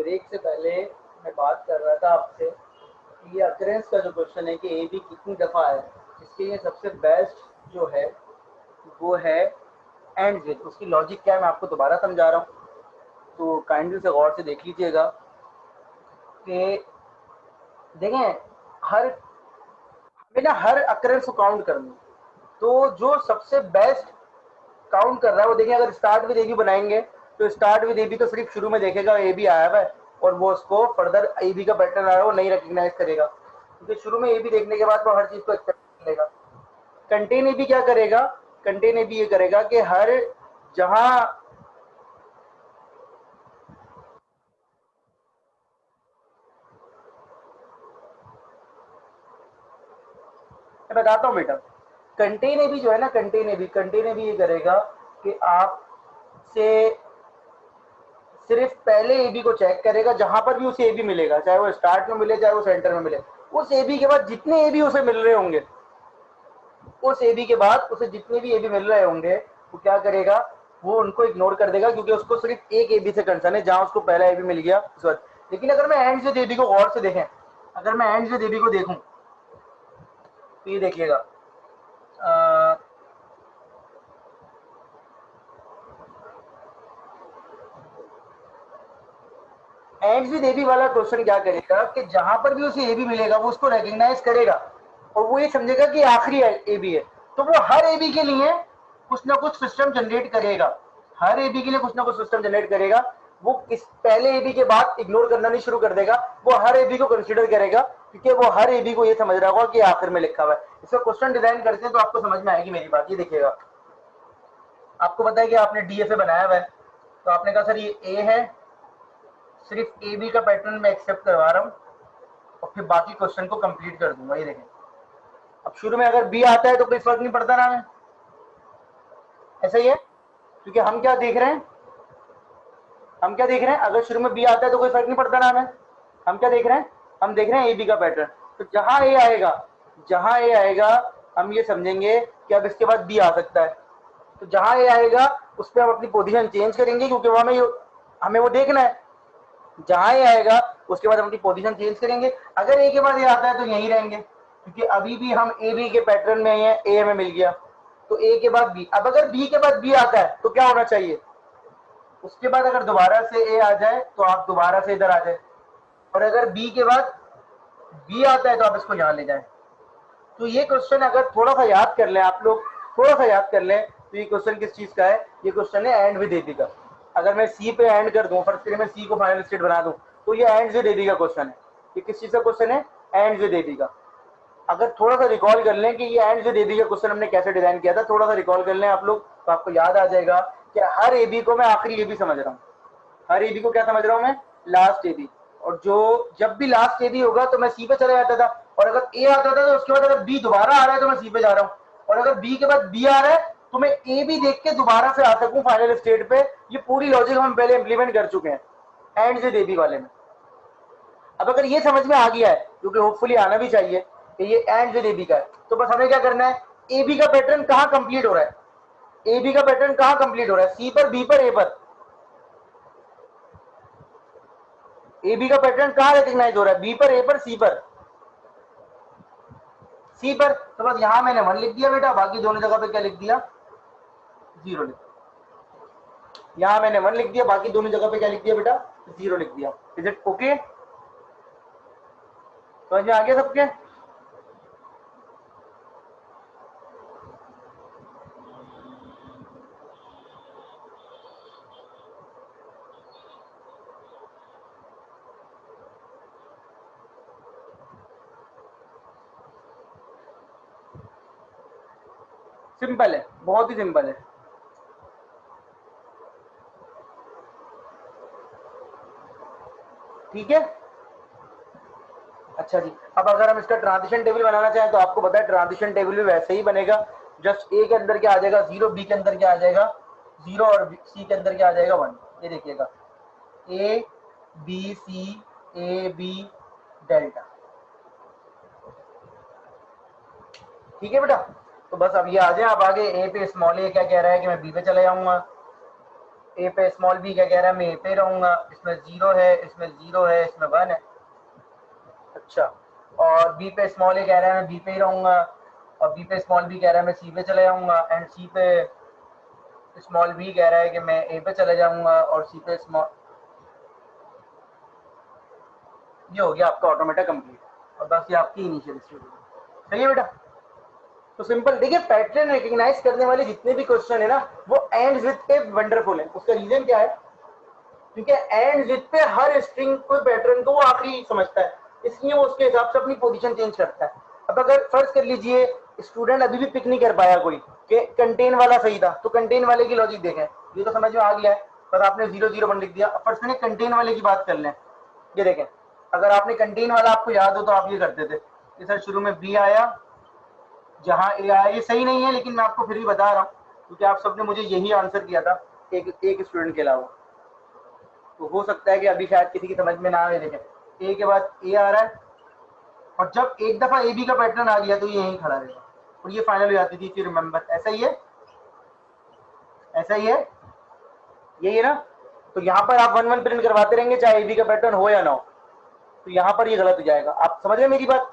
Break से पहले मैं बात कर रहा था आपसे कि ये अकरेंस का जो क्वेश्चन है कि ए बी कितनी दफ़ा है, इसके लिए सबसे बेस्ट जो है वो है एंड विद। उसकी लॉजिक क्या है मैं आपको दोबारा समझा रहा हूँ, तो काइंडली से गौर से देख लीजिएगा कि देखें हर अकरेंस को काउंट करना, तो जो सबसे बेस्ट काउंट कर रहा है वो देखें, अगर स्टार्ट विद ए बी बनाएंगे तो स्टार्ट विद ए बी तो सिर्फ शुरू में देखेगा ए बी आया हुआ है और वो उसको फर्दर ए बी का पैटर्न आया है वो नहीं रिकग्नाइज करेगा, क्योंकि शुरू में ए बी देखने के बाद वो हर चीज़ को एक्सेप्ट कर लेगा। कंटेन ए बी क्या करेगा, कंटेन ए बी ये करेगा कि हर जहां मैं बताता हूँ बेटा, कंटेन ए बी जो है ना, कंटेन ए बी ये करेगा कि आप से सिर्फ पहले ए बी को चेक करेगा, जहां पर भी उसे ए बी मिलेगा, चाहे वो स्टार्ट में मिले चाहे वो सेंटर में मिले, उस ए बी के बाद जितने ए बी उसे मिल रहे होंगे, उस ए बी के बाद उसे जितने भी ए बी मिल रहे होंगे वो क्या करेगा, वो उनको इग्नोर कर देगा, क्योंकि उसको सिर्फ एक ए बी से कंसर्न है, जहां उसको पहला ए बी मिल गया उस वक्त। लेकिन अगर मैं एंड से ए बी को गौर से देखें, अगर मैं एंड से ए बी को देखूं तो ये देखिएगा, एंड विद ए बी वाला क्वेश्चन क्या करेगा कि जहां पर भी उसे ए बी मिलेगा वो उसको रिकग्नाइज करेगा और वो ये समझेगा कि आखिरी ए बी है, तो वो हर ए बी के लिए कुछ ना कुछ सिस्टम जनरेट करेगा, हर ए बी के लिए कुछ ना कुछ सिस्टम जनरेट करेगा। वो इस पहले ए बी के बाद इग्नोर करना नहीं शुरू कर देगा, वो हर ए बी को कंसीडर करेगा, क्योंकि वो हर ए बी को ये समझ रहा होगा कि आखिर में लिखा हुआ है। इसका क्वेश्चन डिजाइन करते हैं तो आपको समझ में आएगी मेरी बात। ये देखिएगा, आपको पता है कि आपने डी एफ ए बनाया हुआ है, तो आपने कहा सर ये ए है, सिर्फ ए बी का पैटर्न मैं एक्सेप्ट करवा रहा हूँ और फिर बाकी क्वेश्चन को कंप्लीट कर दूंगा। ये देखें, अब शुरू में अगर बी आता है तो कोई फर्क नहीं पड़ता ना हमें, ऐसा ही है, क्योंकि हम क्या देख रहे हैं, हम क्या देख रहे हैं, अगर शुरू में बी आता है तो कोई फर्क नहीं पड़ता ना हमें, हम क्या देख रहे हैं, हम देख रहे हैं ए बी का पैटर्न। तो जहां ए आएगा, जहां ए आएगा हम ये समझेंगे कि अब इसके बाद बी आ सकता है, तो जहां ए आएगा उस पर हम अपनी पोजीशन चेंज करेंगे, क्योंकि वो हमें वो देखना है, जहां ये आएगा उसके बाद हम अपनी पोजीशन चेंज करेंगे। अगर ए के बाद ये आता है तो यहीं रहेंगे, क्योंकि अभी भी हम ए बी के पैटर्न में हैं, ए हमें मिल गया तो ए के बाद बी। अब अगर बी के बाद बी आता है तो क्या होना चाहिए, उसके बाद अगर दोबारा से ए आ जाए तो आप दोबारा से इधर आ जाए, और अगर बी के बाद बी आता है तो आप इसको यहां ले जाए। तो ये क्वेश्चन अगर थोड़ा सा याद कर लें आप लोग, थोड़ा सा याद कर लें, तो ये क्वेश्चन किस चीज का है, ये क्वेश्चन है एंड विद ए बी का। अगर मैं सी पे एंड कर दूं, फर्स्ट मैं सी को फाइनल स्टेट बना दूं, तो ये एंड विद ए बी का क्वेश्चन है। ये किस चीज का क्वेश्चन है, एंड विद ए बी का। अगर थोड़ा सा रिकॉल कर लें कि ये एंड विद ए बी का क्वेश्चन हमने कैसे डिजाइन किया था, थोड़ा सा रिकॉल कर लें आप लोग, तो आपको याद आ जाएगा कि हर ए बी को मैं आखिरी ए बी समझ रहा हूँ, हर ए बी को क्या समझ रहा हूँ मैं, लास्ट ए बी। और जो जब भी लास्ट ए बी होगा तो मैं सी पे चला जाता था, और अगर ए आता था तो उसके बाद अगर बी दोबारा आ रहा है तो मैं सी पे जा रहा हूँ, और अगर बी के बाद बी आ रहा है तो मैं ए बी देख के दोबारा से आ सकूं फाइनल स्टेट पे। ये पूरी लॉजिक हम पहले इंप्लीमेंट कर चुके हैं एंड विद ए बी वाले में। अब अगर ये समझ में आ गया है, क्योंकि होपफुली आना भी चाहिए कि ये एंड विद ए बी का है, तो बस हमें क्या करना है, ए बी का पैटर्न कहां कंप्लीट हो रहा है, ए बी का पैटर्न कहां कंप्लीट हो रहा है, सी पर, बी पर, ए पर। ए बी का पैटर्न कहां रिकग्नाइज हो रहा है, बी पर, ए पर, सी पर, सी पर। तो बस यहां मैंने 1 लिख दिया बेटा, बाकी दोनों जगह पे क्या लिख दिया, 0 लिख दिया। यहां मैंने 1 लिख दिया, बाकी दोनों जगह पे क्या लिख दिया बेटा, 0 लिख दिया। इज इट ओके, समझ में आ गया सबके। सिंपल है, बहुत ही सिंपल है। ठीक है, अच्छा जी। अब अगर हम इसका ट्रांजिशन टेबल बनाना चाहें तो आपको पता है ट्रांजिशन टेबल भी वैसे ही बनेगा, जस्ट ए के अंदर क्या आ जाएगा 0, बी के अंदर क्या आ जाएगा 0 और सी के अंदर क्या आ जाएगा 1। ये देखिएगा, A B C, A B delta. ठीक है बेटा, तो बस अब ये आ जाए। अब आगे ए पे स्मॉल ए क्या कह रहा है कि मैं बी पे चले जाऊंगा, ए पे स्मॉल बी क्या कह रहा है, मैं ए पे रहूंगा, इसमें 0 है, इसमें 0 है, इसमें 1 है। अच्छा, और बी पे स्मॉल ए कह रहा है मैं बी पे ही रहूंगा, और बी पे स्मॉल बी कह रहा है मैं सी पे चले जाऊंगा, एंड सी पे स्मॉल बी कह रहा है कि मैं ए पे चले जाऊंगा, और सी पे स्मॉल, ये हो गया आपका ऑटोमेटा कंप्लीट, और बस ये आपकी इनिशियल स्टेज है। सही है बेटा? तो सिंपल देखिए, पैटर्न रिकग्नाइज करने वाले जितने भी क्वेश्चन है ना, वो एंड विथ पे वंडरफुल है। उसका रीजन क्या है? क्योंकि एंड विथ पे हर स्ट्रिंग को पैटर्न को वो आखिरी समझता है, इसलिए वो उसके हिसाब से अपनी पोजीशन चेंज करता है। अब अगर फर्ज कर लीजिए स्टूडेंट अभी भी पिक नहीं कर पाया कोई कि कंटेन वाला सही था, तो कंटेन वाले की लॉजिक देखें, ये तो समझ में आ गया है, पर आपने 0 0 1 लिख दिया। अब फर्स्ट में कंटेन वाले की बात कर लें, ये देखें, अगर आपने कंटेन वाला आपको याद हो तो आप ये करते थे कि सर शुरू में बी आया, जहां ए आया, ये सही नहीं है लेकिन मैं आपको फिर भी बता रहा हूँ क्योंकि आप सबने मुझे यही आंसर किया था एक स्टूडेंट के अलावा, तो हो सकता है कि अभी शायद किसी की समझ में ना आए। देखें, ए के बाद ए आ रहा है, और जब एक दफा ए बी का पैटर्न आ गया तो ये यहीं खड़ा रहेगा, और ये फाइनल हो जाती थी। फिर रिमेंबर, ऐसा ही है, ऐसा ही है, यही है ना? तो यहाँ पर आप 1 1 प्रिंट करवाते रहेंगे चाहे ए बी का पैटर्न हो या ना हो, तो यहाँ पर ये गलत हो जाएगा। आप समझ रहे हैं मेरी बात?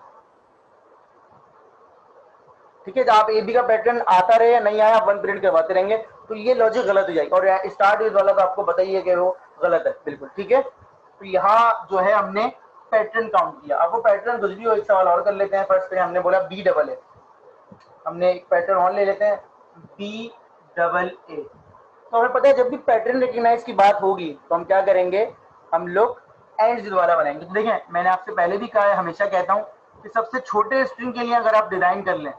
ठीक है, तो आप ए बी का पैटर्न आता रहे या नहीं आया, आप 1 प्रिंट करवाते रहेंगे, तो ये लॉजिक गलत हो जाएगी। और स्टार्ट विद वाला तो आपको बताइए कि वो गलत है बिल्कुल। ठीक है, तो यहाँ जो है हमने पैटर्न काउंट किया। अब वो पैटर्न कुछ भी हो, एक सवाल और कर लेते हैं। फर्स्ट पे हमने बोला बी डबल ए, हमने एक पैटर्न और ले लेते हैं बी डबल ए। तो हमें पता है जब भी पैटर्न रिकग्नाइज की बात होगी तो हम क्या करेंगे, हम लोग एंड वाला बनाएंगे। तो देखें, मैंने आपसे पहले भी कहा है, हमेशा कहता हूँ कि सबसे छोटे स्ट्रिंग के लिए अगर आप डिजाइन कर लें,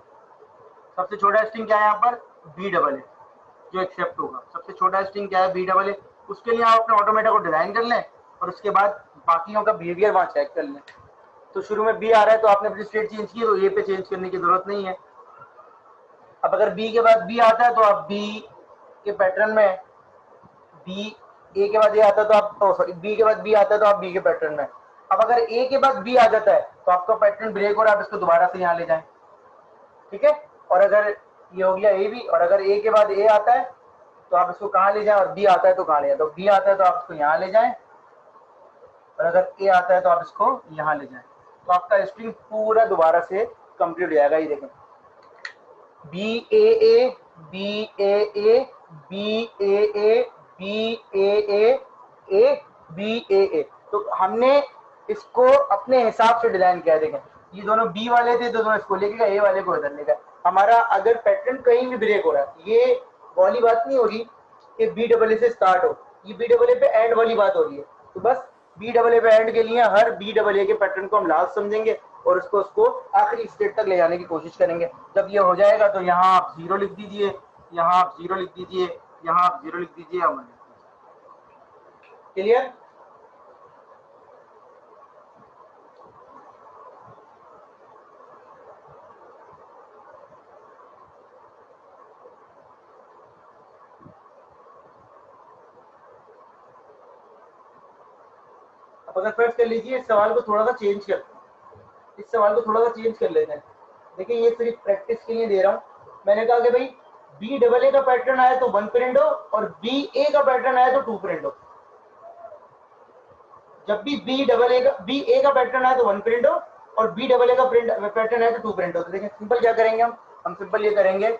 सबसे छोटा स्ट्रिंग क्या है यहाँ पर, बी डबल ए, जो एक्सेप्ट होगा। सबसे छोटा स्ट्रिंग क्या है, बी डबल ए। उसके लिए आप अपने ऑटोमेटा को डिजाइन कर लें और उसके बाद बाकियों का बिहेवियर वहां चेक कर लें। तो शुरू में बी आ रहा है तो आपने अपनी स्टेट चेंज की, तो ए पे चेंज करने की जरूरत नहीं है। अब अगर बी के बाद बी आता है तो आप बी के पैटर्न में, बी ए के बाद ए आता है तो आप, सॉरी, बी के बाद बी आता है तो आप बी के पैटर्न में। अब अगर ए के बाद बी आ जाता है तो आपका पैटर्न ब्रेक हो रहा है, आप इसको दोबारा से यहाँ ले जाएं। ठीक है, और अगर ये हो गया ए बी, और अगर ए के बाद ए आता है तो आप इसको कहाँ ले जाएं, और बी आता है तो कहाँ ले जाए, तो बी आता है तो आप इसको यहाँ ले जाएं, और अगर ए आता है तो आप इसको यहाँ ले जाएं। तो आपका स्ट्रिंग पूरा दोबारा से कंप्लीट हो जाएगा। ये देखें, B A A, B A A, B A A, B A A, A B A A. तो हमने इसको अपने हिसाब से डिजाइन किया है। देखें, ये दोनों बी वाले थे तो दोनों इसको लेके गए, ए वाले को इधर ले गए। हमारा अगर पैटर्न कहीं भी ब्रेक हो रहा है, ये वाली बात नहीं हो रही कि बी डबल ए से स्टार्ट हो, ये बी डबल ए पे एंड वाली बात हो रही है। तो बस बी डबल ए पे एंड के लिए हर बी डबल ए के पैटर्न को हम लास्ट समझेंगे और उसको आखिरी स्टेट तक ले जाने की कोशिश करेंगे। जब ये हो जाएगा तो यहाँ आप 0 लिख दीजिए, यहाँ आप 0 लिख दीजिए, यहाँ आप 0 लिख दीजिए, अब क्लियर? अब अगर फर्स्ट कर लीजिए, इस सवाल को थोड़ा सा चेंज कर, इस सवाल को थोड़ा सा चेंज कर लेते हैं। देखिए, ये सिर्फ प्रैक्टिस के लिए दे रहा हूँ। मैंने कहा कि भाई बी डबल ए का पैटर्न आया तो 1 प्रिंट हो, और बी ए का पैटर्न आया तो 2 प्रिंट हो। जब भी बी डबल ए का, बी ए का पैटर्न आया तो 1 प्रिंट हो, और बी डबल ए का पैटर्न आया तो 2 प्रिंट हो। तो देखिए सिंपल क्या करेंगे, हम सिंपल ये करेंगे,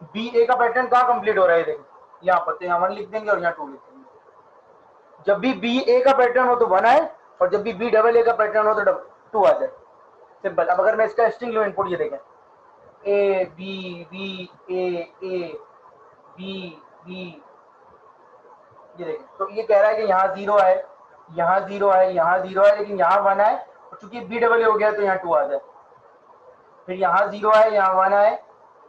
बी ए का पैटर्न कहाँ कंप्लीट हो रहा है, देखिए यहाँ पर, तो यहाँ 1 लिख देंगे और यहाँ 2 लिख देंगे। जब भी बी ए का पैटर्न हो तो 1 आए, और जब भी बी डबल ए का पैटर्न हो तो 2 आ जाए। सिंपल। अब अगर मैं इसका स्ट्रिंग लूँ इनपुट, ये देखें, A B B A B B, ये देखें, तो ये कह रहा है कि यहाँ 0 आए, यहाँ 0 आए, यहाँ 0 आए, लेकिन यहाँ 1 आए, और चूंकि बी डबल ए हो गया तो यहाँ 2 आ जाए। फिर यहाँ 0 आए, यहाँ 1 आए,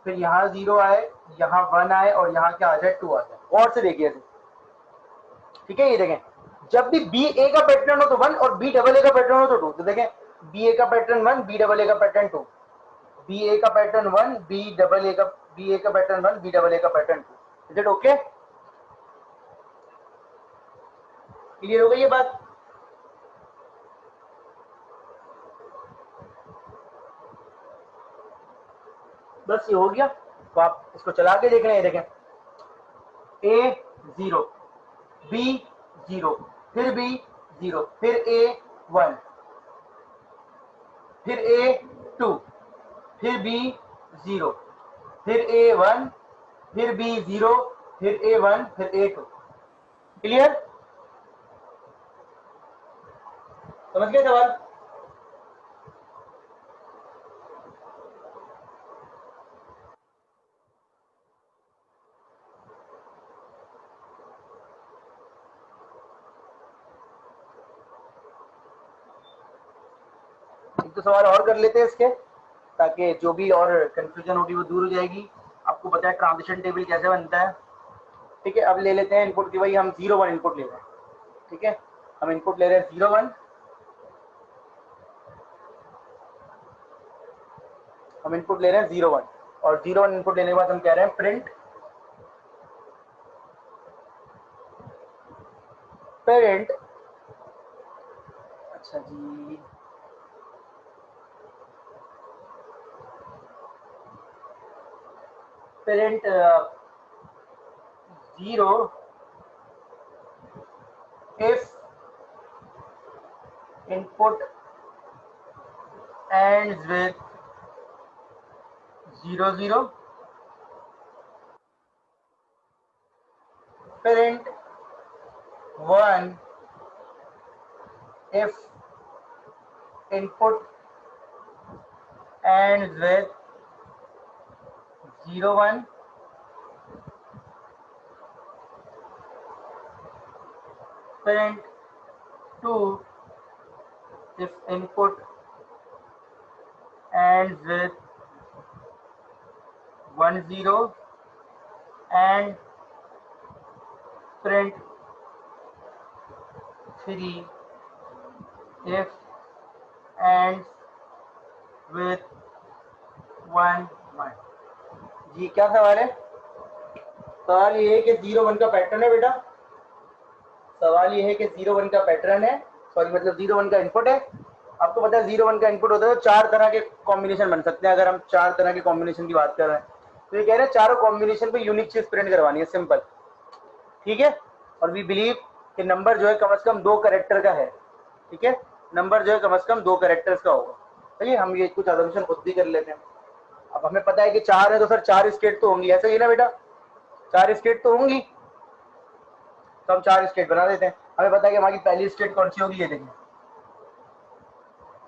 फिर यहाँ 0 आए, यहाँ 1 आए, और यहाँ क्या आ जाए, 2 आ जाए। और से देखिए, ठीक है, ये देखें, जब भी बी ए का पैटर्न हो तो 1, और बी डबल ए का पैटर्न हो तो 2। तो देखें, बी ए का पैटर्न 1, बी डबल ए का पैटर्न 2, बी ए का पैटर्न 1, बी डबल ए का, बी ए का पैटर्न 1, बी डबल ए का pattern 2। Is it okay? Clear हो गई ये बात? बस ये हो गया। तो आप इसको चला के देख रहे हैं, देखें, ए 0, बी 0, फिर बी 0, फिर ए 1, फिर ए 2, फिर बी 0, फिर ए 1, फिर बी 0, फिर ए 1, फिर ए 2। क्लियर? समझ गए सवाल? एक तो सवाल और कर लेते हैं इसके, ताकि जो भी और कंफ्यूजन होगी वो दूर हो जाएगी। आपको पता है ट्रांजिशन टेबल कैसे बनता है। ठीक है, अब ले लेते हैं इनपुट की, भाई हम 0 1 इनपुट ले रहे हैं। ठीक है, हम इनपुट ले रहे हैं 0 1, हम इनपुट ले रहे हैं 0 1, और 0 1 इनपुट लेने के बाद हम कह रहे हैं प्रिंट पेरेंट। अच्छा जी, parent 0 if input ends with 0 0, parent 1 if input ends with 0 1, parent 2 if input ends with 1 0, and print 3 if ends with 1 1। जी क्या सवाल है? सवाल ये है कि 0 1 का पैटर्न है बेटा। सवाल ये है कि 0 1 का पैटर्न है, सॉरी मतलब 0 1 का इनपुट है। आपको पता है 0 1 का इनपुट होता है तो 4 तरह के कॉम्बिनेशन बन सकते हैं। अगर हम 4 तरह के कॉम्बिनेशन की बात कर रहे हैं तो ये कह रहे हैं चारों कॉम्बिनेशन पे यूनिक चीज प्रिंट करवानी है, सिंपल। ठीक है, और वी बिलीव कि नंबर जो है कम से कम 2 कैरेक्टर का है। ठीक है, नंबर जो है कम से कम 2 कैरेक्टर्स का होगा। चलिए हम ये कुछ असम्पशन खुद भी कर लेते हैं। अब हमें पता है कि 4 है तो सर 4 स्टेट तो होंगी, ऐसा ही ना बेटा? 4 स्टेट तो होंगी, तो हम 4 स्टेट बना देते हैं। हमें पता है कि हमारी पहली स्टेट कौन सी होगी, ये देखें।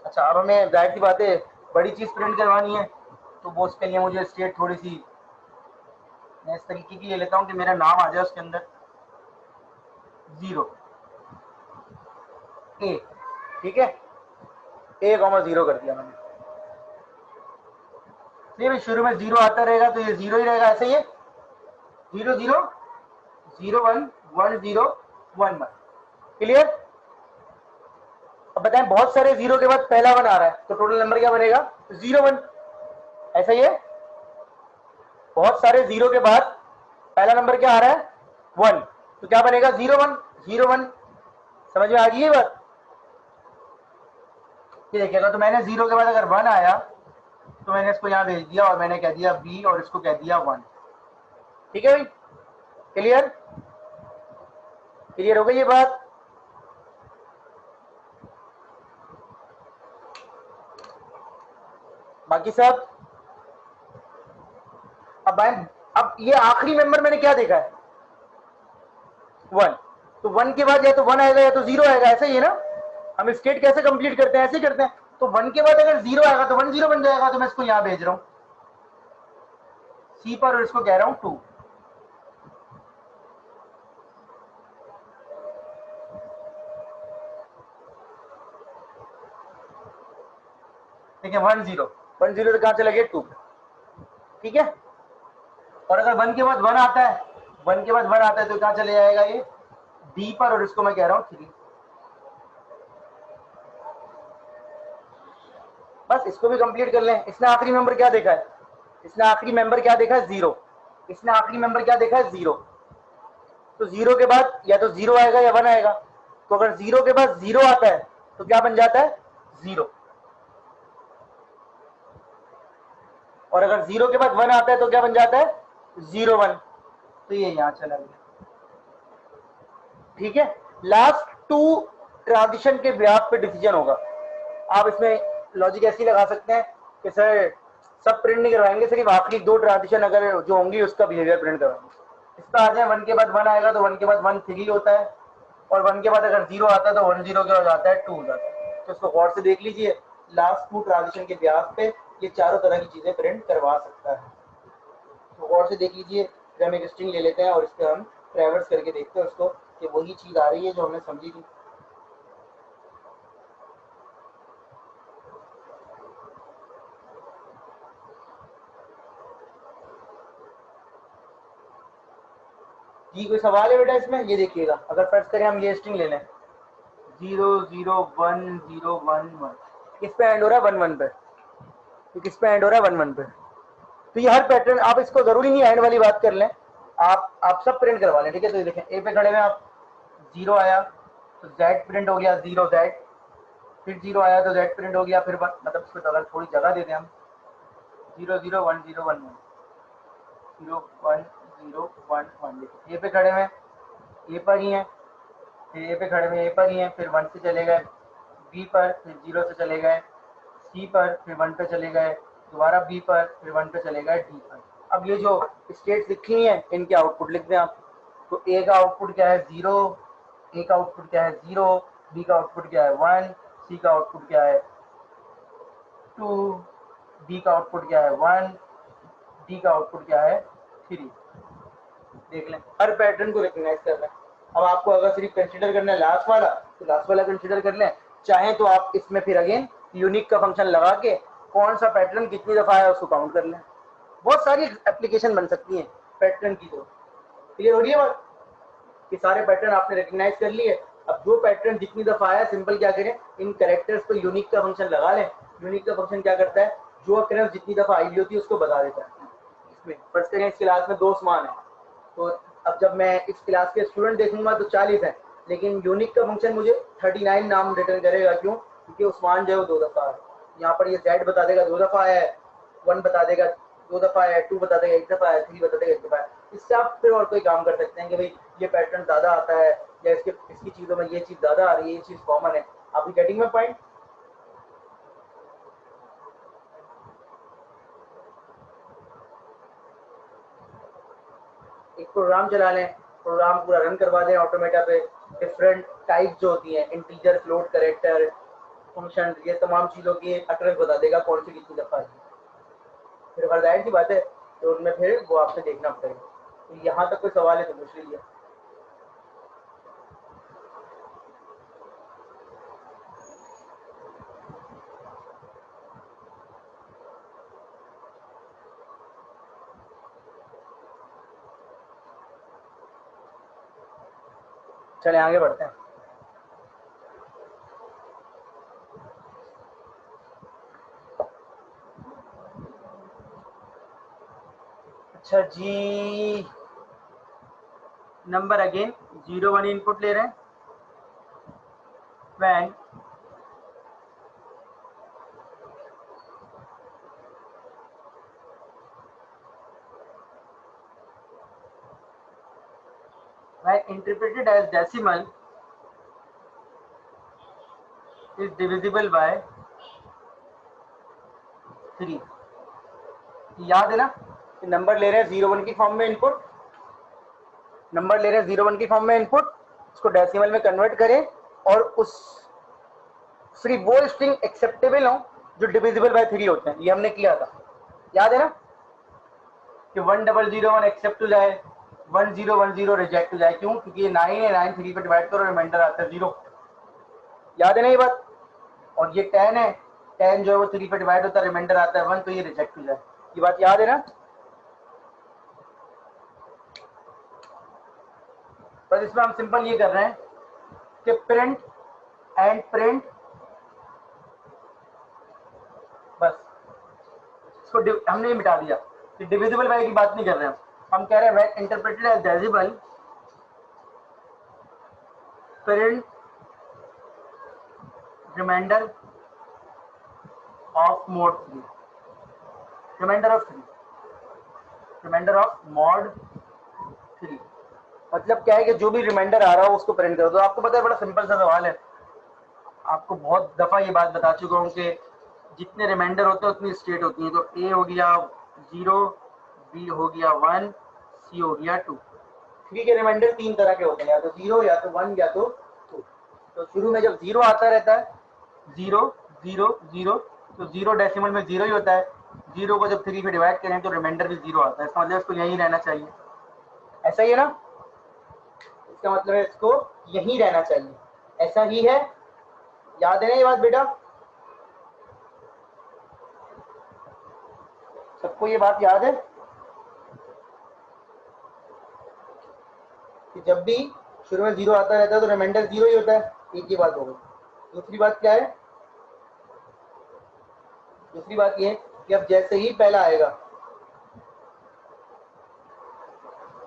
अच्छा, अब हमें जाहिर सी बात है बड़ी चीज प्रिंट करवानी है, तो वो उसके लिए मुझे स्टेट थोड़ी सी मैं इस तरीके की ले लेता हूँ कि मेरा नाम आ जाए उसके अंदर 0 ए। ठीक है, ए 0 कर दिया मैंने। नहीं भाई, शुरू में 0 आता रहेगा तो ये 0 ही रहेगा, ऐसे ही है 0 0 0 1 1 0 1 1। क्लियर? अब बताएं, बहुत सारे 0 के बाद पहला 1 आ रहा है तो टोटल नंबर क्या बनेगा? 0 1। ऐसा ही है, बहुत सारे 0 के बाद पहला नंबर क्या आ रहा है? 1, तो क्या बनेगा? 0 1 0 1। समझ में आ रही है बात? ये देखिएगा, तो मैंने 0 के बाद अगर 1 आया तो मैंने इसको यहाँ भेज दिया और मैंने कह दिया बी और इसको कह दिया 1। ठीक है भाई, क्लियर? क्लियर हो गई ये बात? बाकी सब अब ये आखिरी मेंबर मैंने क्या देखा है? 1। तो 1 के बाद या तो 1 आएगा या तो 0 आएगा, ऐसा ही है ना? हम स्टेट कैसे कंप्लीट करते हैं? ऐसे ही करते हैं। तो 1 के बाद अगर 0 आएगा तो 1 0 बन जाएगा, तो मैं इसको यहाँ भेज रहा हूँ सी पर और इसको कह रहा हूँ 2। ठीक है, 1 0 1 0 तो कहाँ चला गया? 2। ठीक है, और अगर 1 के बाद 1 आता है, 1 के बाद 1 आता है तो कहाँ चले जाएगा? ये डी पर और इसको मैं कह रहा हूँ 3। बस इसको भी कंप्लीट कर लें। इसने आखिरी मेंबर क्या देखा है? इसने आखिरी मेंबर क्या देखा है? 0। इसने आखिरी मेंबर क्या देखा है? 0। तो 0 के बाद या तो 0 आएगा या 1 आएगा। तो अगर 0 के बाद 0 आता है तो क्या बन जाता है? 0। और अगर 0 के बाद 1 आता है तो क्या बन जाता है? 0 1। तो ये यहां चला गया। ठीक है, लास्ट टू ट्रांजिशन के ब्याज पे डिसीजन होगा। आप इसमें लॉजिक ऐसी लगा सकते हैं कि सर सब प्रिंट नहीं करवाएंगे, सिर्फ आखिरी दो ट्रांजिशन अगर जो होंगी उसका बिहेवियर प्रिंट करवाएंगे। इस पर आ जाए, 1 के बाद 1 आएगा तो 1 के बाद 1 3 होता है, और 1 के बाद अगर 0 आता है तो 1 0 के बाद आता है 2 हो जाता है। तो इसको गौर से देख लीजिए, लास्ट टू ट्रांजिशन के ब्याज पे ये चारों तरह की चीजें प्रिंट करवा सकता है। तो गौर से देख लीजिए, हम एक स्ट्रिंग ले लेते हैं और इस पर हम ट्रैवर्स करके देखते हैं उसको कि वही चीज आ रही है जो हमने समझी थी। जी कोई सवाल है बेटा इसमें? ये देखिएगा, अगर फर्ज करें हम ये स्ट्रिंग ले लें 0 0 1 0 1 1, किस पे एंड हो रहा है? 1 1 पे। तो किस पे एंड हो रहा है? 1 1 पे। तो ये हर पैटर्न, आप इसको जरूरी नहीं एंड वाली बात कर लें, आप सब प्रिंट करवा लें, ठीक है। तो ये देखें, ए पे खड़े में आप 0 आया तो Z प्रिंट हो गया 0 Z, फिर 0 आया तो Z प्रिंट हो गया, फिर मतलब इसको अगर थोड़ी जगह दे दें हम 0 0 1 0 1 1 0 1 0 1 1, ए पे खड़े में ए पर ही है, फिर ए पे खड़े में ए पर ही है, फिर 1 से चले गए बी पर, फिर 0 से चले गए सी पर, फिर 1 पे चले गए, दोबारा बी पर, फिर 1 पे चले गए डी पर। अब ये जो स्टेट्स लिखी हैं इनके आउटपुट लिख दें आप। तो ए का आउटपुट क्या है? 0, ए का आउटपुट क्या है? 0, बी का आउटपुट क्या है? 1, सी का आउटपुट क्या है? 2, डी का आउटपुट क्या है? 1, डी का आउटपुट क्या है? 3। देख लें, हर पैटर्न को रिकॉग्नाइज कर लें। अब आपको अगर सिर्फ कंसीडर करना है लास्ट वाला तो लास्ट वाला कंसीडर कर लें, चाहे तो आप इसमें फिर अगेन यूनिक का फंक्शन लगा के कौन सा पैटर्न कितनी दफा आया उसको काउंट कर लें। बहुत सारी एप्लीकेशन बन सकती हैं पैटर्न की। तो क्लियर हो रही है बात कि सारे पैटर्न आपने रिकॉग्नाइज कर लिए। अब जो पैटर्न जितनी दफा आया, सिंपल क्या करें, इन कैरेक्टर्स पर यूनिक का फंक्शन लगा लें। यूनिक का फंक्शन क्या करता है? जो अकरेंस जितनी दफा आई होती है उसको बता देता है। इसमें फर्ज करें इस क्लास में 2 समान है, तो अब जब मैं इस क्लास के स्टूडेंट देखूंगा तो 40 है, लेकिन यूनिक का फंक्शन मुझे 39 नाम रिटर्न करेगा। क्यों? क्योंकि उस्मान जो है वो 2 दफा है। यहाँ पर ये Z बता देगा 2 दफा आया है, 1 बता देगा 2 दफा आया है, 2 बता देगा 1 दफा आया है, 3 बता देगा 1 दफा आया है। इससे आप फिर और कोई काम कर सकते हैं कि भाई ये पैटर्न ज्यादा आता है या इसकी चीजों में ये चीज ज्यादा आ रही है, ये चीज कॉमन है। आप गेटिंग में पॉइंट? एक प्रोग्राम चला लें, प्रोग्राम पूरा रन करवा दें ऑटोमेटा पे। डिफरेंट टाइप जो होती हैं, इंटीजर, फ्लोट, कैरेक्टर, फंक्शन, ये तमाम चीज़ों की अकरेंस बता देगा कौन सी कितनी दफा है। फिर जाहिर सी बात है तो उनमें फिर वो आपसे देखना पड़ेगा। तो यहाँ तक कोई सवाल है तो पूछ लीजिए। चले आगे बढ़ते हैं। अच्छा जी, नंबर अगेन 0 1 इनपुट ले रहे हैं। When interpreted as decimal is divisible by 3। याद है ना कि नंबर ले रहे हैं 0 1 की फॉर्म में इनपुट, नंबर ले रहे हैं 0 1 की फॉर्म में इनपुट, उसको डेसिमल में कन्वर्ट करें और उस सिर्फ वो स्ट्रिंग एक्सेप्टेबल हो जो डिविजिबल बाय 3 होते हैं। ये हमने किया था, याद है ना कि 1 0 0 1 एक्सेप्ट हो जाए, 1 0 1 0 रिजेक्ट हो जाए। क्यों? क्योंकि ये 9 है, 9 3 पे डिवाइड करो, रिमाइंडर आता है 0। याद है ना ये बात? और ये 10 है, 10 जो है वो 3 पे डिवाइड होता है, रिमाइंडर आता है 1, तो ये रिजेक्ट हो जाए। ये बात याद है ना? बस इसमें हम सिंपल ये कर रहे हैं कि प्रिंट एंड प्रिंट, बस इसको हमने मिटा दिया कि डिविजिबल बाय की बात नहीं कर रहे हैं हम कह रहे हैं when interpreted as decimal print remainder of mod 3, remainder of 3, remainder of mod 3। मतलब क्या है कि जो भी रिमाइंडर आ रहा हो उसको प्रिंट करो। तो आपको पता है बड़ा सिंपल सा सवाल है, आपको बहुत दफा ये बात बता चुका हूँ कि जितने रिमाइंडर होते हैं उतनी स्टेट होती है। तो ए हो गया 0, बी हो गया 1, सी हो गया 2। थ्री के रिमाइंडर तीन तरह के होते हैं, या तो 0 या तो 1 या तो 2। तो शुरू में जब 0 आता रहता है 0 0 0, तो 0 डेसिमल में 0 ही होता है। 0 को जब 3 में डिवाइड करें तो रिमाइंडर भी 0 आता है, इसका मतलब इसको यही रहना चाहिए। ऐसा ही है ना, इसका मतलब है इसको यही रहना चाहिए। ऐसा ही है, याद है ना ये बात बेटा? सबको ये बात याद है कि जब भी शुरू में 0 आता रहता है तो रिमाइंडर 0 ही होता है। एक ही बात हो गई। दूसरी बात क्या है? दूसरी बात ये कि अब जैसे ही पहला आएगा,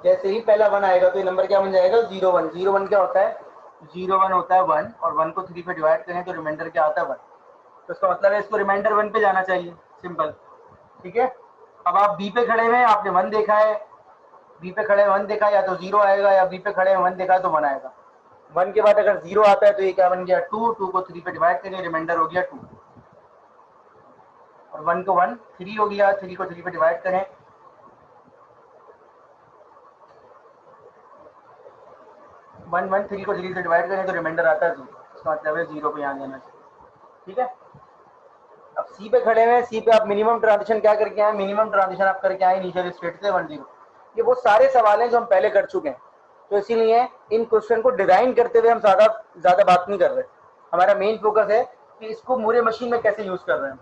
जैसे ही पहला 1 आएगा तो ये नंबर क्या बन जाएगा? 0 1। 0 1 क्या होता है? 0 1 होता है 1, और 1 को 3 पे डिवाइड करें तो रिमाइंडर क्या आता है? 1। तो इसका मतलब है इसको रिमाइंडर 1 पे जाना चाहिए, सिंपल। ठीक है। अब आप बी पे खड़े हुए हैं, आपने 1 देखा है, बी पे खड़े 1 देखा, या तो 0 आएगा, या बी पे खड़े 1 देखा तो 1 आएगा। 1 के बाद अगर 0 आता है तो ये क्या बन गया? 2। 2 को 3 पे डिवाइड करें, रिमाइंडर हो गया 2। और 1 को 1 3 हो गया, 3 को 3 पे डिवाइड करें, 1 1 3 को 3 से डिवाइड करें तो रिमाइंडर आता है 0। इसका मतलब है 0 पे यहाँ जाना चाहिए। ठीक है। अब सी पे खड़े हुए हैं, सी पे आप मिनिमम ट्रांजिशन क्या करके आए? मिनिमम ट्रांजिशन आप करके आए इनिशियल स्टेट से 1 0। ये वो सारे सवाल हैं जो हम पहले कर चुके हैं, तो इसीलिए इन क्वेश्चन को डिजाइन करते हुए हम ज्यादा ज्यादा बात नहीं कर रहे। हमारा मेन फोकस है कि इसको मूरे मशीन में कैसे यूज कर रहे हैं।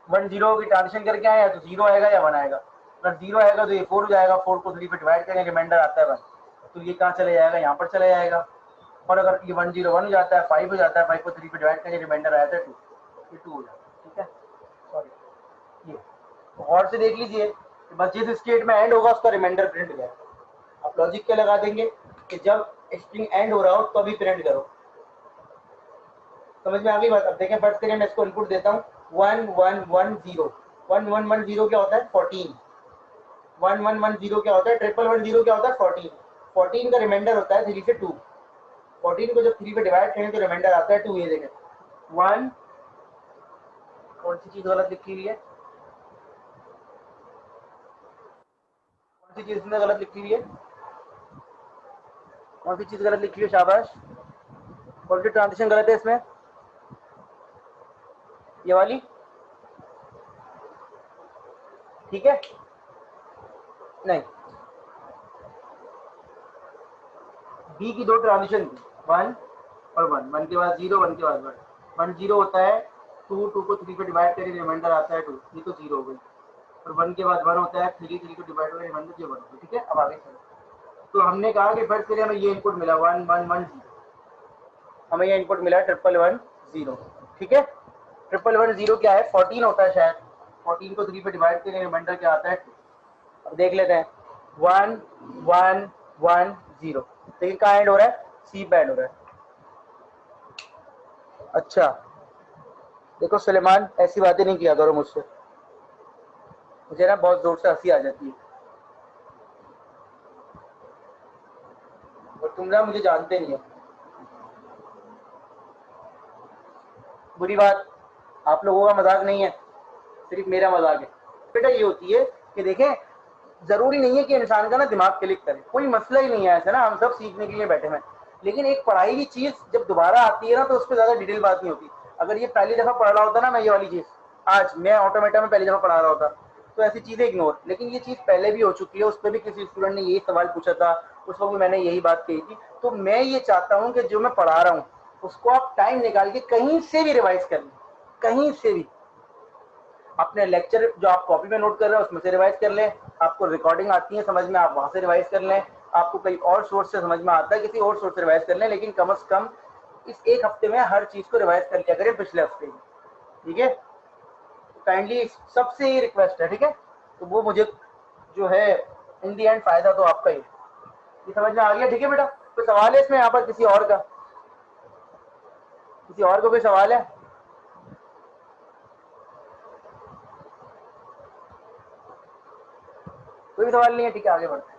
1 0 की ट्रांजिशन करके आए, या तो 0 आएगा या 1 आएगा। अगर 0 आएगा तो ये 4 हो जाएगा, 4 को 3 पे डिवाइड करेंगे, रिमाइंडर आता है 1, तो ये कहाँ चले जाएगा? यहाँ पर चले जाएगा। और अगर ये 1 0 1 हो जाता है, 5 हो जाता है, 5 को 3 पे डिवाइड करेंगे, रिमाइंडर आया था 2, ये 2 हो जाता है। ठीक है, सॉरी, ये तो गौर से देख लीजिए कि बस जिस स्टेट में एंड होगा उसका रिमाइंडर प्रिंट करें। आप लॉजिक क्या लगा देंगे कि जब स्ट्रिंग एंड हो रहा हो तो अभी प्रिंट करो। समझ में आ गई बात? अब देखें, फर्स्ट करिए, मैं इसको इनपुट देता हूँ 1 1 1 0। 1 1 1 0 क्या होता है? 14। 1 1 1 0 क्या होता है? 1 1 1 0 क्या होता है? 14। 14 का रिमाइंडर होता है 3 से 2। 14 को जब 3 पे डिवाइड करें तो रिमाइंडर आता है 2। ये देखें 1, कौन सी चीज गलत लिखी हुई है? कौन सी चीज इसमें गलत लिखी हुई है? कौन सी चीज गलत लिखी हुई है? शाबाश। कौन सी ट्रांजिशन गलत है इसमें? ये वाली, ठीक है? नहीं, बी की दो ट्रांजिशन थी, 1 और 1। 1 के बाद 0, 1 के बाद 1। 1 0 होता है, 2 2 को 3 पे डिवाइड करें, रिमाइंडर आता है 2, ये तो 0 हो गई। और 1 के बाद 1 होता है, 3 3 को डिवाइड करें, रिमाइंडर ये 1 हो गई। ठीक है, अब आगे चलो। तो हमने कहा कि फर्स्ट के लिए हमें ये इनपुट मिला 1 1 1 0, हमें ये इनपुट मिला 1 1 1 0। ठीक है, 1 1 1 0 क्या है? 14 होता है शायद। 14 को 3 पे डिवाइड करें, रिमाइंडर क्या आता है 2। अब देख लेते हैं 1 1 1 0, तो ये कहाँ एंड हो रहा है? सी पे एंड हो रहा है। अच्छा, देखो सुलेमान, ऐसी बातें नहीं किया करो मुझसे, मुझे ना बहुत जोर से हंसी आ जाती है, और तुम ना मुझे जानते नहीं हो। बुरी बात, आप लोगों का मजाक नहीं है, सिर्फ मेरा मजाक है। बेटा ये होती है कि देखें, जरूरी नहीं है कि इंसान का ना दिमाग क्लिक करे, कोई मसला ही नहीं है ऐसा ना, हम सब सीखने के लिए बैठे हैं। लेकिन एक पढ़ाई की चीज जब दोबारा आती है ना तो उस पर ज्यादा डिटेल बात नहीं होती। अगर ये पहली दफा पढ़ रहा होता ना मैं ये वाली चीज, आज मैं ऑटोमेटा में पहली दफा पढ़ा रहा होता, तो ऐसी चीजें इग्नोर। लेकिन ये चीज पहले भी हो चुकी है, उस पर भी किसी स्टूडेंट ने यही सवाल पूछा था, उस वक्त भी मैंने यही बात कही थी। तो मैं ये चाहता हूँ कि जो मैं पढ़ा रहा हूँ उसको आप टाइम निकाल के कहीं से भी रिवाइज कर लें, कहीं से भी। अपने लेक्चर जो आप कॉपी में नोट कर रहे हैं उसमें से रिवाइज कर लें, आपको रिकॉर्डिंग आती है समझ में, आप वहां से रिवाइज कर लें, आपको कई और सोर्स से समझ में आता है किसी और सोर्स से रिवाइज कर लें, लेकिन कम से कम इस एक हफ्ते में हर चीज को रिवाइज कर लिया करें पिछले हफ्ते की। ठीक है, काइंडली सबसे ही रिक्वेस्ट है। ठीक है, तो वो मुझे जो है इन दी एंड फायदा तो आपका ही है। ये समझ में आ गया? ठीक है बेटा, कोई सवाल है इसमें यहाँ पर किसी और का? किसी और को कोई सवाल है? कोई भी सवाल नहीं है? ठीक है, आगे बढ़ते हैं।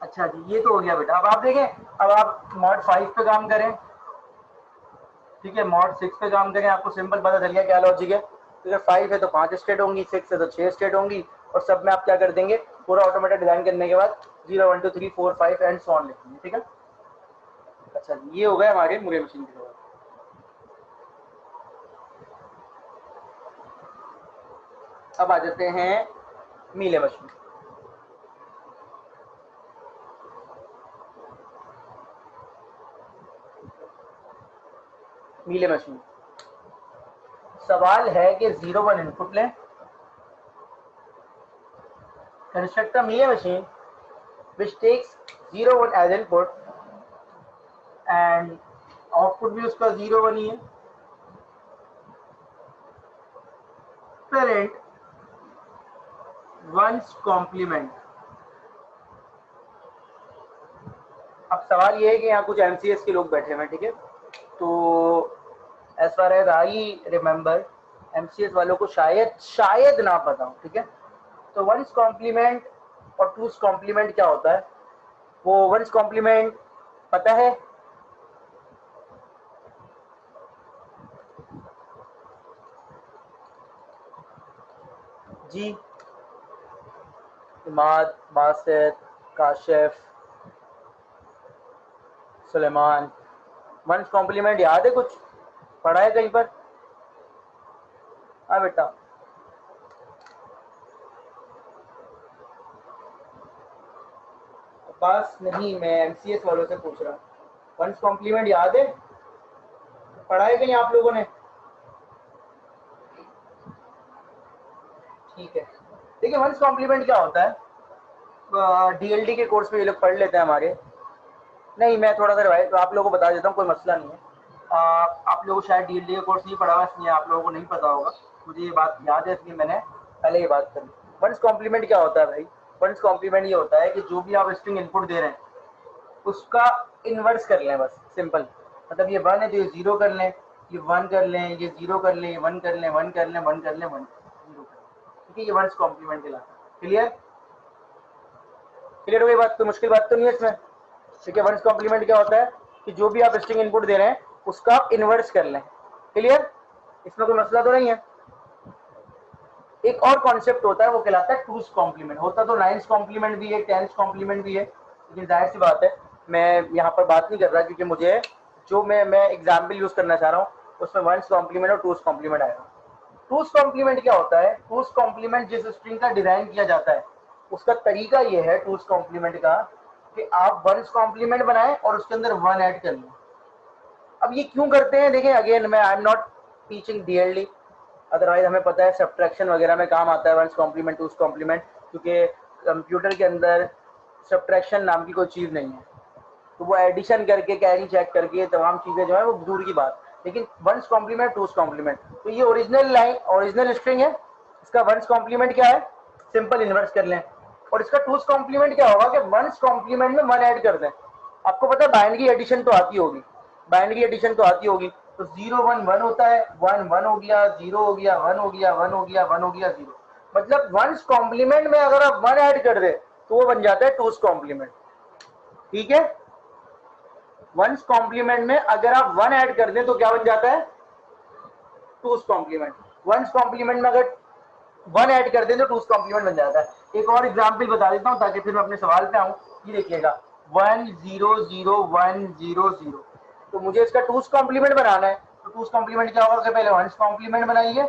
अच्छा जी, ये तो हो गया बेटा। अब आप देखें, अब आप मॉड 5 पे काम करें, ठीक है, मॉड 6 पे काम करें, आपको सिंपल पता चल गया क्या लॉजिक है। तो अगर 5 है तो 5 स्टेट होंगी, 6 है तो 6 स्टेट होंगी, और सब में आप क्या कर देंगे, पूरा ऑटोमेटिक डिजाइन करने के बाद 0 1 2 3 4 5 एंड सो ऑन लिख देंगे, ठीक है। अच्छा जी, ये हो गया हमारे मूरे मशीन के बाद। अब आ जाते हैं मीले मशीन। मीले मशीन सवाल है कि 0 1 इनपुट लें, construct a Mealy machine which takes 0 1 as input and output भी उसका 0 1 ही है। Parent one's complement. अब सवाल ये है कि यहाँ कुछ एमसीएस के लोग बैठे हुए हैं, ठीक है, तो as far as I remember MCS वालों को शायद ना पता हो, ठीक है। तो वंस कॉम्प्लीमेंट और टूस कॉम्प्लीमेंट क्या होता है, वो वंस कॉम्प्लीमेंट पता है? जी, इमाद, बासित, काशिफ, सुलेमान, वंस कॉम्प्लीमेंट याद है? कुछ पढ़ा है कहीं पर? हाँ बेटा, पास नहीं, मैं एमसीएस वालों से पूछ रहा हूँ। वंस कॉम्प्लीमेंट याद है? पढ़ा है कहीं आप लोगों ने? ठीक है, देखिए वंस कॉम्प्लीमेंट क्या होता है, डीएलडी के कोर्स में ये लोग पढ़ लेते हैं हमारे। नहीं, मैं थोड़ा सा रिवाइज आप लोगों को बता देता हूँ, कोई मसला नहीं है। आप लोगों को शायद डीएलडी का कोर्स नहीं पढ़ा हुआ, इसलिए आप लोगों को नहीं पता होगा। मुझे ये बात याद है, इसलिए मैंने पहले ये बात करी। वंस कॉम्प्लीमेंट क्या होता है भाई? वंस कॉम्प्लीमेंट ये होता है कि जो भी आप स्ट्रिंग इनपुट दे रहे हैं उसका इन्वर्स कर लें, बस सिंपल। मतलब ये 1 है तो ये 0 कर लें, ये 1 कर लें, ये 0 कर लें, ये 1 कर लें, 1 कर लें, 1 कर लें, 1 0 कर लें, ठीक है। ये वंस कॉम्प्लीमेंट कहलाता है। क्लियर? क्लियर हो गई बात? कोई मुश्किल बात तो नहीं है इसमें? ठीक है, वंस कॉम्प्लीमेंट क्या होता है कि जो भी आप स्ट्रिंग इनपुट दे रहे हैं उसका आप इन्वर्स कर लें। क्लियर? इसमें कोई मसला तो नहीं है। एक और कॉन्सेप्ट होता है, वो कहलाता है टूस कॉम्प्लीमेंट। होता तो नाइन्स कॉम्प्लीमेंट भी है, टेंस कॉम्प्लीमेंट भी है, लेकिन जाहिर सी बात है मैं यहाँ पर बात नहीं कर रहा, क्योंकि मुझे जो मैं एग्जाम्पल यूज करना चाह रहा हूँ उसमें वंस कॉम्प्लीमेंट और टूस कॉम्प्लीमेंट आएगा। टूस कॉम्प्लीमेंट क्या होता है? टूस कॉम्प्लीमेंट जिस स्ट्रिंग का डिजाइन किया जाता है उसका तरीका ये है टूस कॉम्प्लीमेंट का कि आप वंस कॉम्प्लीमेंट बनाएं और उसके अंदर 1 ऐड कर लें। अब ये क्यों करते हैं? देखें, अगेन मैं I am not teaching DLD, otherwise हमें पता है सब्ट्रैक्शन वगैरह में काम आता है वंस कॉम्प्लीमेंट टूस कॉम्प्लीमेंट, क्योंकि कंप्यूटर के अंदर सब्ट्रैक्शन नाम की कोई चीज़ नहीं है। तो वो एडिशन करके, कैरी चेक करके तमाम चीज़ें जो है वो दूर की बात। लेकिन वंस कॉम्प्लीमेंट टूस कॉम्प्लीमेंट, तो ये ओरिजिनल लाइन, ओरिजिनल स्ट्रिंग है, इसका वंस कॉम्प्लीमेंट क्या है? सिंपल इन्वर्स कर लें। और इसका टूस कॉम्प्लीमेंट क्या होगा कि वंस कॉम्प्लीमेंट में 1 ऐड कर दें। आपको पता है बाइनरी एडिशन तो आती होगी, बाइनरी एडिशन तो आती होगी। तो 0 1 1 होता है, 1 1 हो गया, 0 हो गया, 1 हो गया, 1 हो गया, 1 हो गया, 0। मतलब वंस कॉम्प्लीमेंट में अगर आप 1 ऐड कर दे तो वो बन जाता है टूस कॉम्प्लीमेंट, ठीक है। वंस कॉम्प्लीमेंट में अगर आप 1 ऐड कर दें तो क्या बन जाता है? टूस कॉम्प्लीमेंट। वंस कॉम्प्लीमेंट में अगर 1 ऐड कर दें तो टूस कॉम्प्लीमेंट बन जाता है। एक और एग्जांपल बता देता हूं ताकि फिर मैं अपने सवाल पे आऊं। ये देखिएगा 1 0 0 1 0 0, तो मुझे इसका टूस कॉम्प्लीमेंट बनाना है। तो टूस कॉम्प्लीमेंट क्या होगा कि पहले वंस कॉम्प्लीमेंट बनाइए,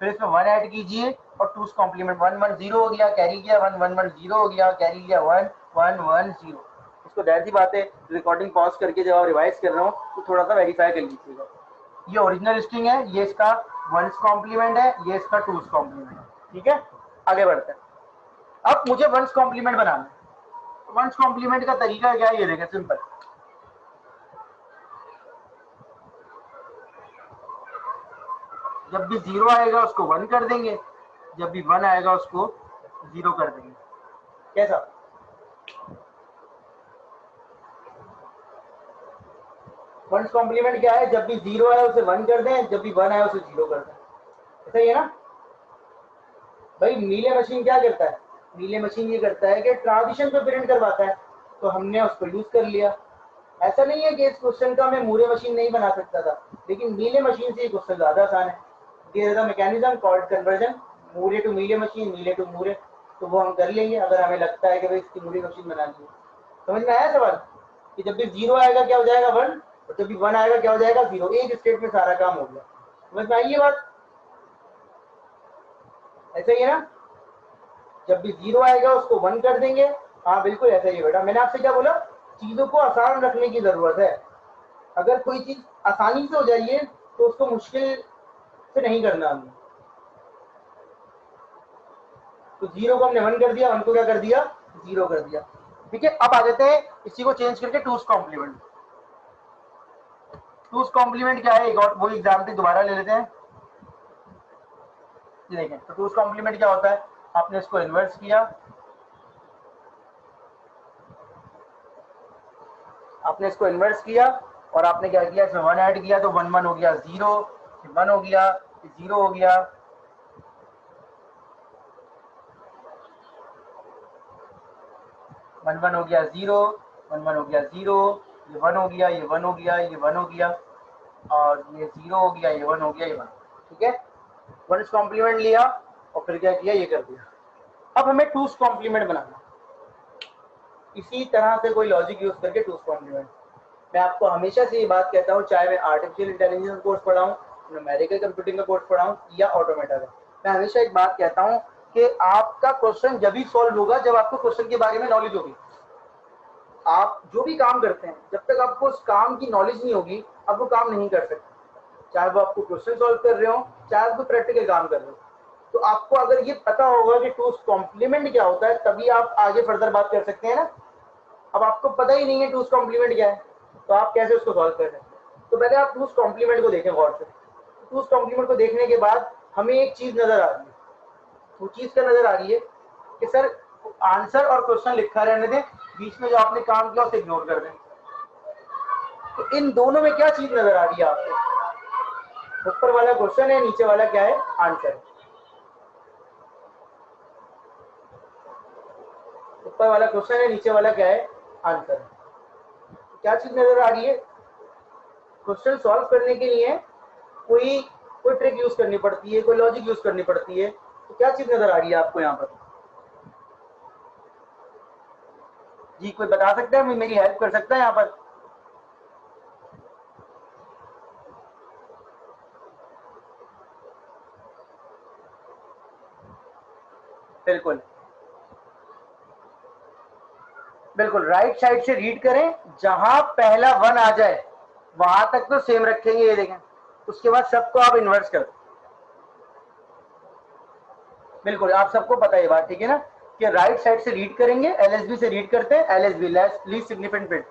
फिर इसमें 1 ऐड कीजिए और टूस कॉम्प्लीमेंट 1 1 0 हो गया, कैरी किया, 1 1 1 0 हो गया, कैरी किया, 1 1 1 0। इसको जाहिर सी बात है रिकॉर्डिंग पॉज करके जब आप रिवाइज कर रहे हो तो थोड़ा सा वेरीफाई कर लीजिएगा। ये ओरिजिनल स्ट्रिंग है, ये इसका वंस कॉम्प्लीमेंट है, ये इसका टूस कॉम्प्लीमेंट है, ठीक है। आगे बढ़ते हैं। अब मुझे वंस कॉम्प्लीमेंट बनाना है। वंस कॉम्प्लीमेंट का तरीका क्या है? ये देखें, सिंपल। जब भी 0 आएगा उसको 1 कर देंगे, जब भी 1 आएगा उसको 0 कर देंगे। कैसा? वंस कॉम्प्लीमेंट क्या है? जब भी 0 आए उसे 1 कर दें, जब भी 1 आए उसे 0 कर दें। ऐसा ही है ना भाई? मीले मशीन क्या करता है? मीले मशीन ये करता है कि ट्रांजिशन पे प्रिंट करवाता है, तो हमने उसको यूज कर लिया। ऐसा नहीं है कि इस क्वेश्चन का मैं मूरे मशीन नहीं बना सकता था, लेकिन मीले मशीन से ये क्वेश्चन ज्यादा आसान है। There is a mechanism called conversion, Moore to Mealy machine, Mealy to Moore, तो वो हम कर लेंगे अगर हमें लगता है कि भाई इसकी मूरे मशीन बना ली। समझ में आया सवाल कि जब भी जीरो आएगा क्या हो जाएगा 1, और जब भी 1 आएगा क्या हो जाएगा 0, एक स्टेट में सारा काम हो गया। समझ में आई ये बात? ऐसा ही है ना, जब भी 0 आएगा उसको 1 कर देंगे। हाँ बिल्कुल ऐसा ही है बेटा, मैंने आपसे क्या बोला, चीजों को आसान रखने की जरूरत है। अगर कोई चीज आसानी से हो जाइए तो उसको मुश्किल से नहीं करना हमने। तो 0 को हमने 1 कर दिया, 1 को क्या कर दिया 0 कर दिया। ठीक है, अब आ जाते हैं इसी को चेंज करके टूस कॉम्प्लीमेंट। टूस कॉम्प्लीमेंट क्या है, एक और वही एग्जाम्पल दोबारा ले लेते हैं। देखें तो टूस कॉम्प्लीमेंट क्या होता है, आपने इसको इन्वर्स किया, आपने इसको इन्वर्स किया और आपने क्या किया, इसमें 1 ऐड किया, तो 1 1 हो गया 0, 1 हो गया 0 हो गया, 1 1 हो गया 0, 1 1 हो गया 0, ये 1 हो गया, ये 1 हो गया, ये 1 हो गया, और ये 0 हो गया, ये 1 हो गया, ये 1। ठीक है, 1's कॉम्प्लीमेंट लिया और फिर क्या किया, ये कर दिया। अब हमें 2's कॉम्प्लीमेंट बनाना, इसी तरह से कोई लॉजिक यूज करके 2's कॉम्प्लीमेंट। मैं आपको हमेशा से ये बात कहता हूँ, चाहे मैं आर्टिफिशियल इंटेलिजेंस कोर्स पढ़ाऊँ, न्यूमेरिकल कंप्यूटिंग का कोर्स पढ़ाऊँ या ऑटोमेटा का, मैं हमेशा एक बात कहता हूँ कि आपका क्वेश्चन जब भी सॉल्व होगा जब आपको क्वेश्चन के बारे में नॉलेज होगी। आप जो भी काम करते हैं जब तक आपको उस काम की नॉलेज नहीं होगी आप वो काम नहीं कर सकते, चाहे वो आपको क्वेश्चन सॉल्व कर रहे हो चाहे आप कोई प्रैक्टिकल काम कर रहे हो। तो आपको अगर ये पता होगा कि टूस कॉम्प्लीमेंट क्या होता है तभी आप आगे फर्दर बात कर सकते हैं ना। अब आपको पता ही नहीं है टूस कॉम्प्लीमेंट क्या है तो आप कैसे उसको सॉल्व कर सकते हैं। तो पहले आप टूस कॉम्प्लीमेंट को देखें गौर से। टूस कॉम्प्लीमेंट को देखने के बाद हमें एक चीज नजर आ रही है, वो चीज क्या नजर आ रही है कि सर आंसर और क्वेश्चन लिखा रहने दें, बीच में जो आपने काम किया उसे इग्नोर कर दें। तो इन दोनों में क्या चीज नजर आ रही है आपको, ऊपर वाला क्वेश्चन है, नीचे वाला क्या है, आंसर। ऊपर वाला क्वेश्चन है, नीचे वाला क्या है, आंसर। क्या चीज नजर आ रही है, क्वेश्चन सॉल्व करने के लिए कोई कोई ट्रिक यूज करनी पड़ती है, कोई लॉजिक यूज करनी पड़ती है। तो क्या चीज नजर आ रही है आपको यहाँ पर, जी कोई बता सकता है, मेरी हेल्प कर सकता है यहाँ पर? बिल्कुल बिल्कुल, राइट साइड से रीड करें, जहां पहला 1 आ जाए वहां तक तो सेम रखेंगे, ये देखें, उसके बाद सबको आप इन्वर्स कर दो। बिल्कुल आप सबको पता है ये बात, ठीक है ना, कि राइट साइड से रीड करेंगे, एलएसबी से रीड करते हैं, LSB least significant bit,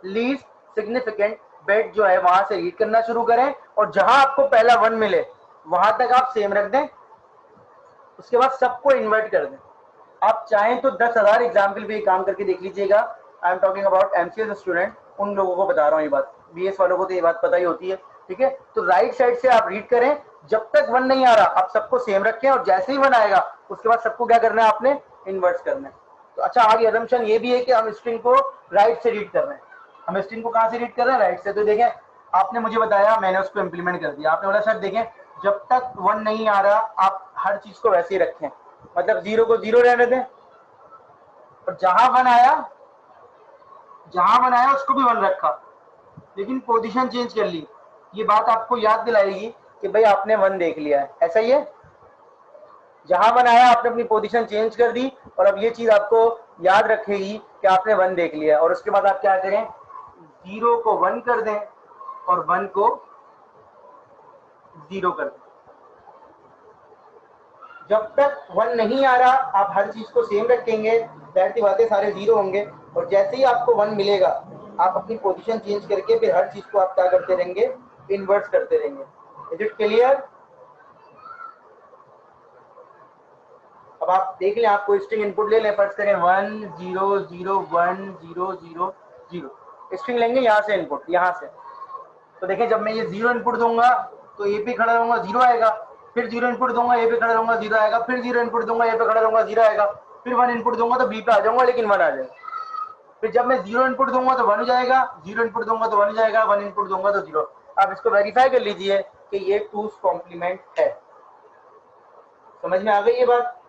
least significant bit जो है वहां से रीड करना शुरू करें और जहां आपको पहला 1 मिले वहां तक आप सेम रख दें, उसके बाद सबको इन्वर्ट कर दें। आप चाहें तो 10,000 एग्जाम्पल भी काम करके देख लीजिएगा। I am talking about MCS student, उन लोगों को बता रहा हूँ ये बात, बीएस वालों को तो ये बात पता ही होती है। ठीक है, तो राइट साइड से आप रीड करें, जब तक 1 नहीं आ रहा आप सबको सेम रखें और जैसे ही 1 आएगा उसके बाद सबको क्या करना है, आपने इन्वर्ट करना है। तो अच्छा, आगे असम्पशन ये भी है कि हम स्ट्रिंग को राइट से रीड कर रहे हैं। हम स्ट्रिंग को कहाँ से रीड कर रहे हैं, राइट से। तो देखें, आपने मुझे बताया, मैंने उसको इम्प्लीमेंट कर दिया, आपने बोला सर देखें जब तक 1 नहीं आ रहा आप हर चीज को वैसे ही रखें, मतलब 0 को 0 रहने दें, और जहां 1 आया उसको भी 1 रखा, लेकिन पोजीशन चेंज कर ली। ये बात आपको याद दिलाएगी कि भाई आपने 1 देख लिया है, ऐसा ही है। जहां 1 आया आपने अपनी पोजीशन चेंज कर दी, और अब ये चीज आपको याद रखेगी कि आपने 1 देख लिया, और उसके बाद आप क्या करें, 0 को 1 कर दें और 1 को 0 कर दें। जब तक 1 नहीं आ रहा आप हर चीज को सेम रखेंगे, बैठती बातें सारे 0 होंगे, और जैसे ही आपको 1 मिलेगा आप अपनी पोजीशन चेंज करके फिर हर चीज को आप क्या करते रहेंगे, इन्वर्स करते रहेंगे। Is it clear? अब आप देख लें, आपको स्ट्रिंग इनपुट ले लें, फर्स्ट करें 1 0 0 1 0 0 0, स्ट्रिंग लेंगे यहाँ से इनपुट, यहाँ से। तो देखिए जब मैं ये 0 इनपुट दूंगा तो ए पे खड़ा रहूंगा 0 आएगा, फिर 0 इनपुट दूंगा ए पे खड़ा रहूंगा 0 आएगा, फिर 0 इनपुट दूंगा ए पे खड़ा रहूंगा 0 आएगा। फिर 1 इनपुट दूंगा तो बी पे आ जाऊंगा, लेकिन 1 आ जाएगा। फिर जब मैं 0 इनपुट दूंगा तो 1 हो जाएगा, 0 इनपुट दूंगा तो 1 हो जाएगा, 1 इनपुट दूंगा तो 0। आप इसको वेरीफाई कर लीजिए कि ये 2's कॉम्प्लीमेंट है। समझ में आ गई ये बात?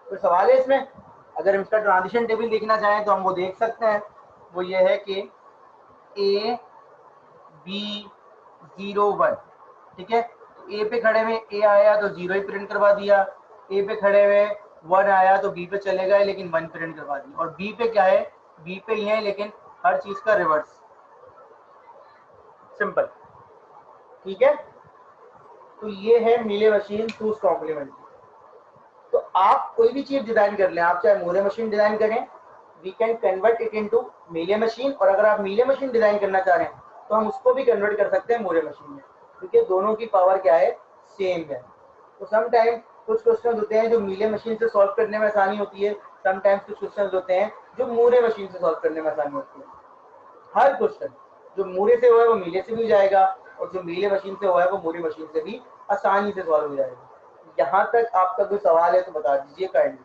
कोई सवाल है इसमें? अगर हम इसका ट्रांजिशन टेबल देखना चाहें तो हम वो देख सकते हैं। वो ये है कि ए बी 0 1, ठीक है। ए पे खड़े हुए ए आया तो 0 ही प्रिंट करवा दिया, ए पे खड़े हुए 1 आया तो बी पे चले गए लेकिन 1 प्रिंट करवा दिया। और बी पे क्या है, बी पे ही है लेकिन हर चीज का रिवर्स। सिंपल, ठीक है। तो ये है मीले मशीन 2's कॉम्प्लीमेंट। तो आप कोई भी चीज डिजाइन कर लें, आप चाहे मूरे मशीन डिजाइन करें, we can convert it into Mealy machine. और अगर आप मीले मशीन डिजाइन करना चाह रहे हैं तो हम उसको भी कन्वर्ट कर सकते हैं मूरे मशीन में, क्योंकि दोनों की पावर क्या है, सेम है। तो सम टाइम कुछ क्वेश्चन होते हैं जो मीले मशीन से सॉल्व करने में आसानी होती है, समटाइम्स कुछ क्वेश्चन होते हैं जो मूरे मशीन से सॉल्व करने में आसानी होती है। हर क्वेश्चन जो मूरे से हुआ है वो मीले से भी हो जाएगा, और जो मीले मशीन से हुआ है वो मूरे मशीन से भी आसानी से सॉल्व हो जाएगा। यहाँ तक आपका कोई सवाल है तो बता दीजिए काइंडली।